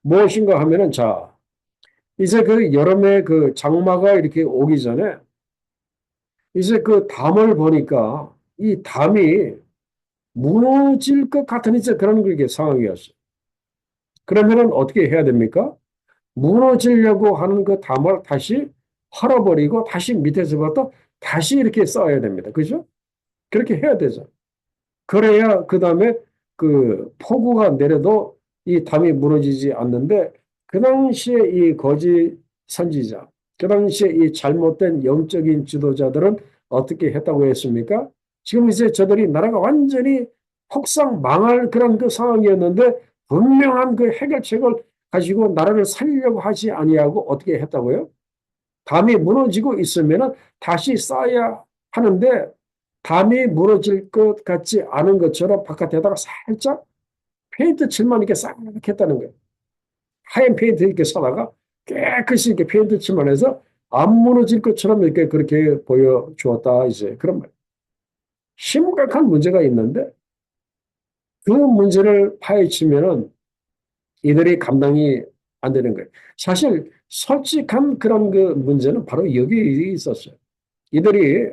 무엇인가 하면은 자, 이제 그 여름에 그 장마가 이렇게 오기 전에 이제 그 담을 보니까 이 담이 무너질 것 같은 이제 그런 그게 상황이었어요. 그러면은 어떻게 해야 됩니까? 무너지려고 하는 그 담을 다시 헐어버리고 다시 밑에서부터 다시 이렇게 쌓아야 됩니다. 그죠? 그렇게 해야 되죠. 그래야 그 다음에 그 폭우가 내려도 이 담이 무너지지 않는데 그 당시에 이 거짓 선지자, 그 당시에 이 잘못된 영적인 지도자들은 어떻게 했다고 했습니까? 지금 이제 저들이 나라가 완전히 폭삭 망할 그런 그 상황이었는데 분명한 그 해결책을 가지고 나라를 살리려고 하지 아니하고 어떻게 했다고요? 담이 무너지고 있으면 다시 쌓아야 하는데 담이 무너질 것 같지 않은 것처럼 바깥에다가 살짝 페인트 칠만 이렇게 싹 했다는 거예요. 하얀 페인트 이렇게 사다가 깨끗이 이렇게 페인트 칠만 해서 안 무너질 것처럼 이렇게 그렇게 보여주었다. 이제 그런 말. 심각한 문제가 있는데 그 문제를 파헤치면은 이들이 감당이 안 되는 거예요. 사실 솔직한 그런 그 문제는 바로 여기 있었어요. 이들이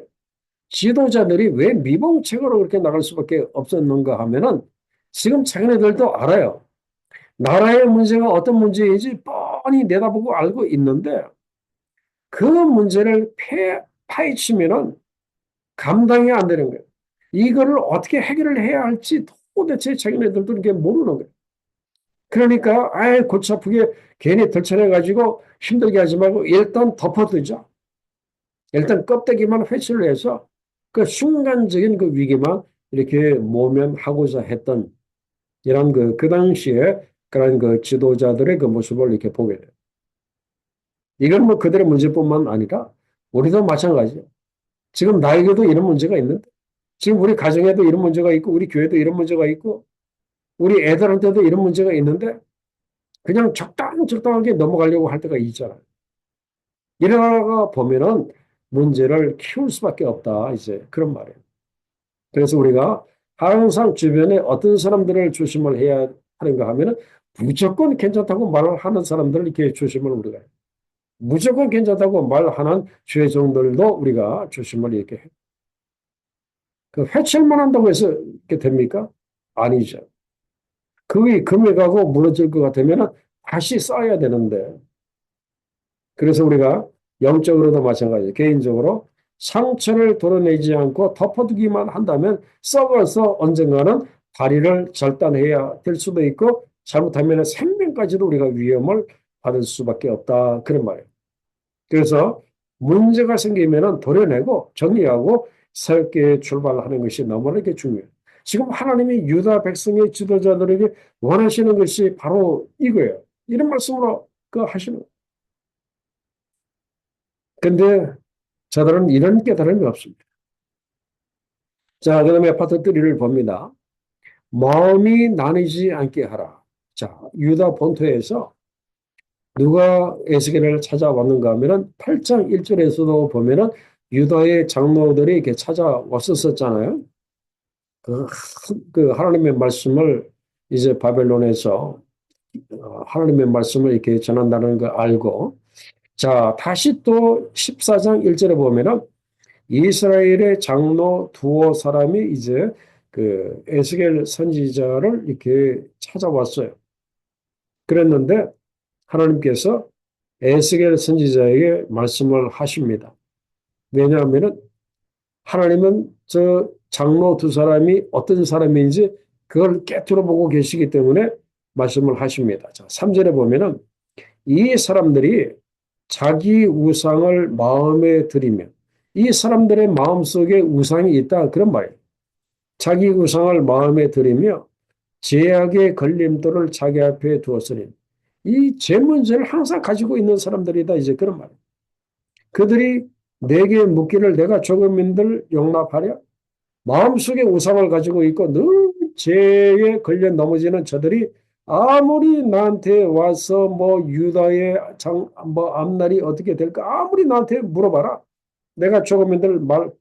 지도자들이 왜 미봉책으로 그렇게 나갈 수밖에 없었는가 하면은 지금 자기네들도 알아요. 나라의 문제가 어떤 문제인지 뻔히 내다보고 알고 있는데 그 문제를 파헤치면은 감당이 안 되는 거예요. 이거를 어떻게 해결을 해야 할지 도대체 자기네들도 이게 모르는 거예요. 그러니까 아예 골치 아프게 괜히 들쳐내가지고 힘들게 하지 말고 일단 덮어두자. 일단 껍데기만 회수를 해서 그 순간적인 그 위기만 이렇게 모면하고자 했던 이런 그 당시에 그런 그 지도자들의 그 모습을 이렇게 보게 돼요. 이건 뭐 그들의 문제뿐만 아니라 우리도 마찬가지예요. 지금 나에게도 이런 문제가 있는데 지금 우리 가정에도 이런 문제가 있고 우리 교회도 이런 문제가 있고 우리 애들한테도 이런 문제가 있는데 그냥 적당하게 넘어가려고 할 때가 있잖아요. 이러다가 보면은 문제를 키울 수밖에 없다. 이제 그런 말이에요. 그래서 우리가 항상 주변에 어떤 사람들을 조심을 해야 하는가 하면은 무조건 괜찮다고 말을 하는 사람들을 이렇게 조심을 우리가 해요. 무조건 괜찮다고 말하는 죄종들도 우리가 조심을 이렇게 해요. 그 해칠만 한다고 해서 이렇게 됩니까? 아니죠. 그게 금해가고 무너질 것 같으면 다시 쌓아야 되는데 그래서 우리가 영적으로도 마찬가지예요. 개인적으로 상처를 도려내지 않고 덮어두기만 한다면 썩어서 언젠가는 다리를 절단해야 될 수도 있고 잘못하면 생명까지도 우리가 위험을 받을 수밖에 없다. 그런 말이에요. 그래서 문제가 생기면 도려내고 정리하고 새롭게 출발하는 것이 너무나 이렇게 중요해요. 지금 하나님이 유다 백성의 지도자들에게 원하시는 것이 바로 이거예요. 이런 말씀으로 그 하시는 거예요. 근데 저들은 이런 깨달음이 없습니다. 자, 그 다음에 파트 3를 봅니다. 마음이 나뉘지 않게 하라. 자, 유다 본토에서 누가 에스겔을 찾아왔는가 하면은 8장 1절에서도 보면은 유다의 장로들이 이렇게 찾아왔었잖아요. 그, 그 하나님의 말씀을 이제 바벨론에서 하나님의 말씀을 이렇게 전한다는 걸 알고 자, 다시 또 14장 1절에 보면은 이스라엘의 장로 두어 사람이 이제 그 에스겔 선지자를 이렇게 찾아왔어요. 그랬는데 하나님께서 에스겔 선지자에게 말씀을 하십니다. 왜냐하면은 하나님은 저 장로 두 사람이 어떤 사람인지 그걸 깨트려 보고 계시기 때문에 말씀을 하십니다. 자, 3절에 보면은 이 사람들이 자기 우상을 마음에 들이며 이 사람들의 마음속에 우상이 있다 그런 말이에요. 자기 우상을 마음에 들이며 죄악의 걸림돌을 자기 앞에 두었으니 이 죄 문제를 항상 가지고 있는 사람들이다 이제 그런 말이에요. 그들이 내게 묻기를 내가 조금인들 용납하랴? 마음속에 우상을 가지고 있고 늘 죄에 걸려 넘어지는 저들이 아무리 나한테 와서 뭐 유다의 뭐 앞날이 어떻게 될까 아무리 나한테 물어봐라. 내가 조금인들 말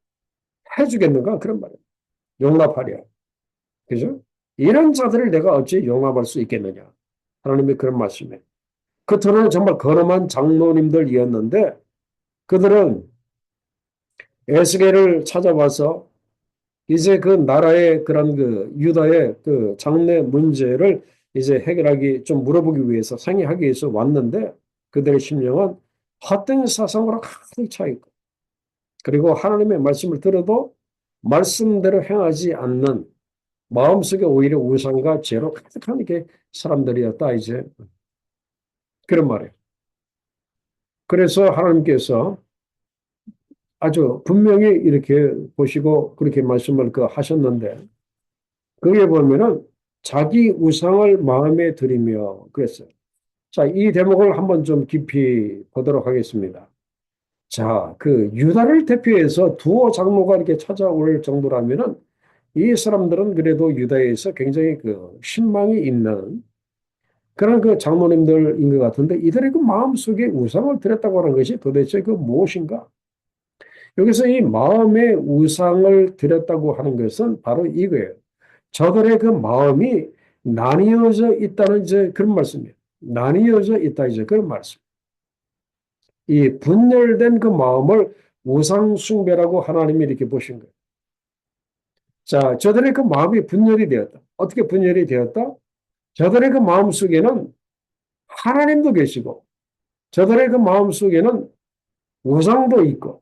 해주겠는가? 그런 말이에요. 용납하랴. 그죠? 이런 자들을 내가 어찌 용납할 수 있겠느냐? 하나님의 그런 말씀에. 겉으로는 정말 거룩한 장로님들이었는데 그들은 에스겔을 찾아와서 이제 그 나라의 그런 그 유다의 그 장래 문제를 이제 해결하기 좀 물어보기 위해서 상의하기 위해서 왔는데 그들의 심령은 헛된 사상으로 가득 차 있고 그리고 하나님의 말씀을 들어도 말씀대로 행하지 않는 마음속에 오히려 우상과 죄로 가득한 이렇게 사람들이었다 이제 그런 말이에요. 그래서 하나님께서 아주 분명히 이렇게 보시고 그렇게 말씀을 그 하셨는데 거기에 보면은 자기 우상을 마음에 들이며 그랬어요. 자, 이 대목을 한번 좀 깊이 보도록 하겠습니다. 자, 그 유다를 대표해서 두어 장로가 이렇게 찾아올 정도라면은 이 사람들은 그래도 유다에서 굉장히 그 신망이 있는 그런 그 장로님들인 것 같은데 이들의 그 마음속에 우상을 들였다고 하는 것이 도대체 그 무엇인가? 여기서 이 마음의 우상을 들였다고 하는 것은 바로 이거예요. 저들의 그 마음이 나뉘어져 있다는 이제 그런 말씀이에요. 나뉘어져 있다 이제 그런 말씀. 이 분열된 그 마음을 우상 숭배라고 하나님이 이렇게 보신 거예요. 자, 저들의 그 마음이 분열이 되었다. 어떻게 분열이 되었다? 저들의 그 마음 속에는 하나님도 계시고, 저들의 그 마음 속에는 우상도 있고,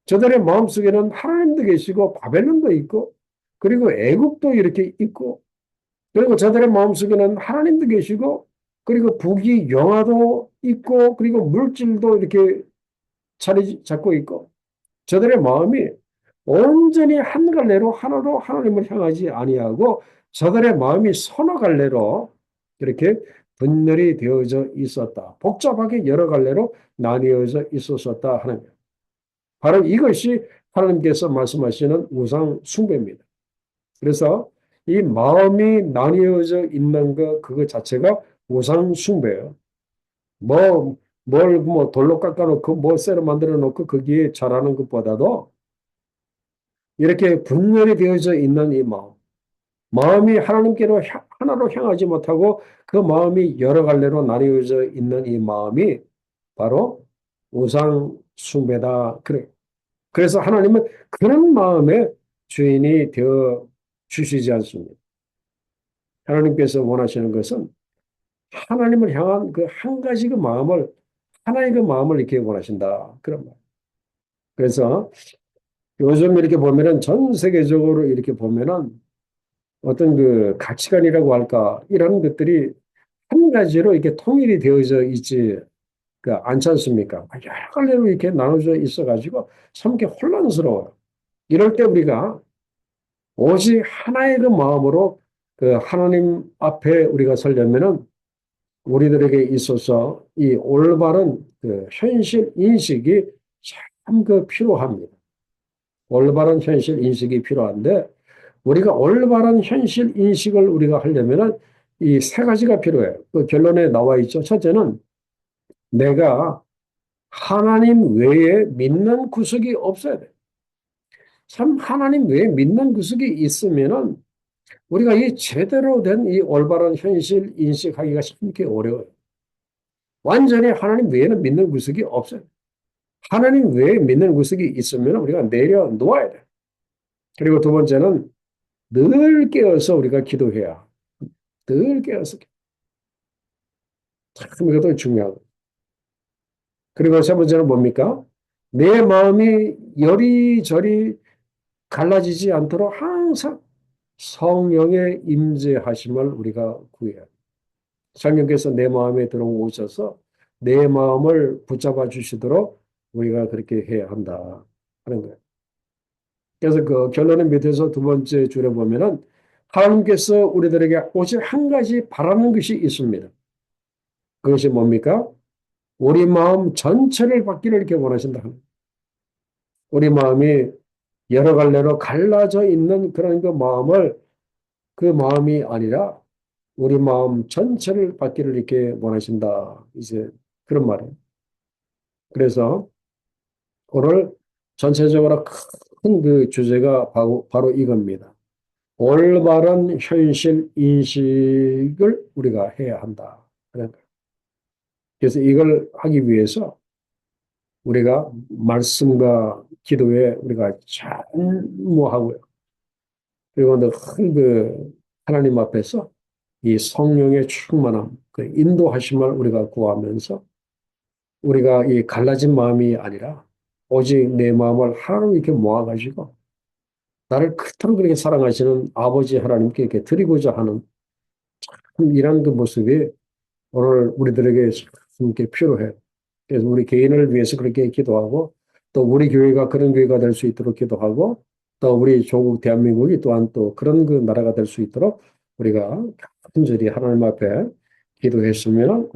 저들의 마음 속에는 하나님도 계시고, 바벨론도 있고, 그리고 애국도 이렇게 있고, 그리고 저들의 마음속에는 하나님도 계시고, 그리고 부귀 영화도 있고, 그리고 물질도 이렇게 자리 잡고 있고, 저들의 마음이 온전히 한 갈래로 하나로 하나님을 향하지 아니하고, 저들의 마음이 서너 갈래로 이렇게 분열이 되어져 있었다. 복잡하게 여러 갈래로 나뉘어져 있었었다 하는 거예요. 바로 이것이 하나님께서 말씀하시는 우상 숭배입니다. 그래서 이 마음이 나뉘어져 있는 것, 그거 자체가 우상 숭배예요. 뭐 돌로 깎아놓고, 뭐 쇠로 만들어 놓고, 거기에 절하는 것보다도 이렇게 분열이 되어져 있는 이 마음. 마음이 하나님께로 하나로 향하지 못하고 그 마음이 여러 갈래로 나뉘어져 있는 이 마음이 바로 우상 숭배다. 그래. 그래서 하나님은 그런 마음의 주인이 되어 주시지 않습니다. 하나님께서 원하시는 것은 하나님을 향한 그 한 가지 그 마음을, 하나의 그 마음을 이렇게 원하신다. 그런 말. 그래서 요즘 이렇게 보면은 전 세계적으로 이렇게 보면은 어떤 그 가치관이라고 할까, 이런 것들이 한 가지로 이렇게 통일이 되어져 있지 그 않지 않습니까? 여러 갈래로 이렇게 나눠져 있어가지고 참 이렇게 혼란스러워요. 이럴 때 우리가 오직 하나의 그 마음으로 그 하나님 앞에 우리가 서려면은 우리들에게 있어서 이 올바른 그 현실 인식이 참 그 필요합니다. 올바른 현실 인식이 필요한데 우리가 올바른 현실 인식을 우리가 하려면은 이 세 가지가 필요해요. 그 결론에 나와 있죠. 첫째는 내가 하나님 외에 믿는 구석이 없어야 돼. 참 하나님 외에 믿는 구석이 있으면은 우리가 이 제대로 된 이 올바른 현실 인식하기가 참 이렇게 어려워요. 완전히 하나님 외에는 믿는 구석이 없어요. 하나님 외에 믿는 구석이 있으면 우리가 내려놓아야 돼. 그리고 두 번째는 늘 깨어서 우리가 기도해야. 늘 깨어서. 참 이것도 중요하고. 그리고 세 번째는 뭡니까? 내 마음이 여리저리 갈라지지 않도록 항상 성령의 임재하심을 우리가 구해야 합니다. 성령께서 내 마음에 들어오셔서 내 마음을 붙잡아 주시도록 우리가 그렇게 해야 한다 하는 거예요. 그래서 그 결론의 밑에서 두 번째 줄에 보면은 하나님께서 우리들에게 오직 한 가지 바라는 것이 있습니다. 그것이 뭡니까? 우리 마음 전체를 받기를 이렇게 원하신다. 우리 마음이 여러 갈래로 갈라져 있는 그런 그 마음을 그 마음이 아니라 우리 마음 전체를 받기를 이렇게 원하신다. 이제 그런 말이에요. 그래서 오늘 전체적으로 큰 그 주제가 바로 이겁니다. 올바른 현실 인식을 우리가 해야 한다. 그래서 이걸 하기 위해서 우리가 말씀과 기도에 우리가 참모하고요. 그리고 그 하나님 앞에서 이 성령의 충만함, 그 인도하심을 우리가 구하면서 우리가 이 갈라진 마음이 아니라 오직 내 마음을 하나님 이렇게 모아가지고 나를 그토록 그렇게 사랑하시는 아버지 하나님께 이렇게 드리고자 하는 참 이런 그 모습이 오늘 우리들에게 이렇게 필요해요. 그래서 우리 개인을 위해서 그렇게 기도하고 또 우리 교회가 그런 교회가 될 수 있도록 기도하고 또 우리 조국 대한민국이 또한 또 그런 그 나라가 될 수 있도록 우리가 간절히 하나님 앞에 기도했으면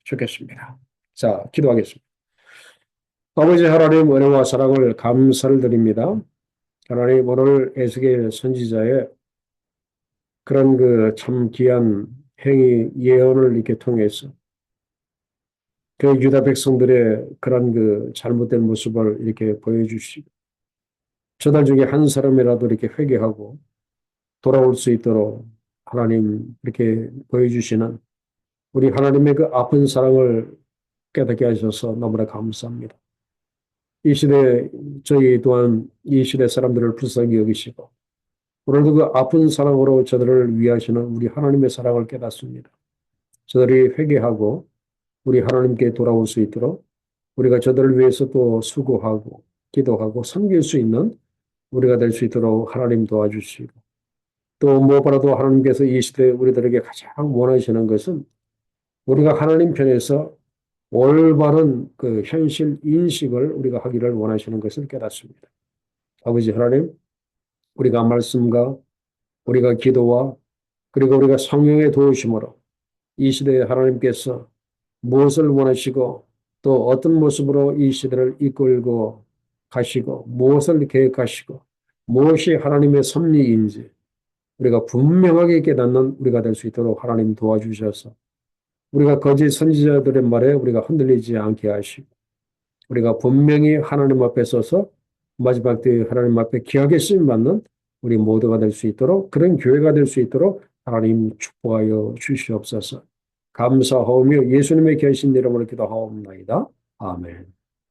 좋겠습니다. 자, 기도하겠습니다. 아버지 하나님 은혜와 사랑을 감사를 드립니다. 하나님 오늘 에스겔 선지자의 그런 그 참 귀한 행위 예언을 이렇게 통해서 그 유다 백성들의 그런 그 잘못된 모습을 이렇게 보여주시고 저들 중에 한 사람이라도 이렇게 회개하고 돌아올 수 있도록 하나님 이렇게 보여주시는 우리 하나님의 그 아픈 사랑을 깨닫게 하셔서 너무나 감사합니다. 이 시대 저희 또한 이 시대 사람들을 불쌍히 여기시고 오늘도 그 아픈 사랑으로 저들을 위하시는 우리 하나님의 사랑을 깨닫습니다. 저들이 회개하고 우리 하나님께 돌아올 수 있도록 우리가 저들을 위해서 또 수고하고 기도하고 섬길 수 있는 우리가 될 수 있도록 하나님 도와주시고 또 무엇보다도 하나님께서 이 시대에 우리들에게 가장 원하시는 것은 우리가 하나님 편에서 올바른 그 현실 인식을 우리가 하기를 원하시는 것을 깨닫습니다. 아버지 하나님, 우리가 말씀과 우리가 기도와 그리고 우리가 성령의 도우심으로 이 시대에 하나님께서 무엇을 원하시고 또 어떤 모습으로 이 시대를 이끌고 가시고 무엇을 계획하시고 무엇이 하나님의 섭리인지 우리가 분명하게 깨닫는 우리가 될 수 있도록 하나님 도와주셔서 우리가 거짓 선지자들의 말에 우리가 흔들리지 않게 하시고 우리가 분명히 하나님 앞에 서서 마지막 때 하나님 앞에 귀하게 쓰임받는 우리 모두가 될 수 있도록 그런 교회가 될 수 있도록 하나님 축복하여 주시옵소서. 감사하오며 예수님의 계신 이름으로 기도하옵나이다. 아멘.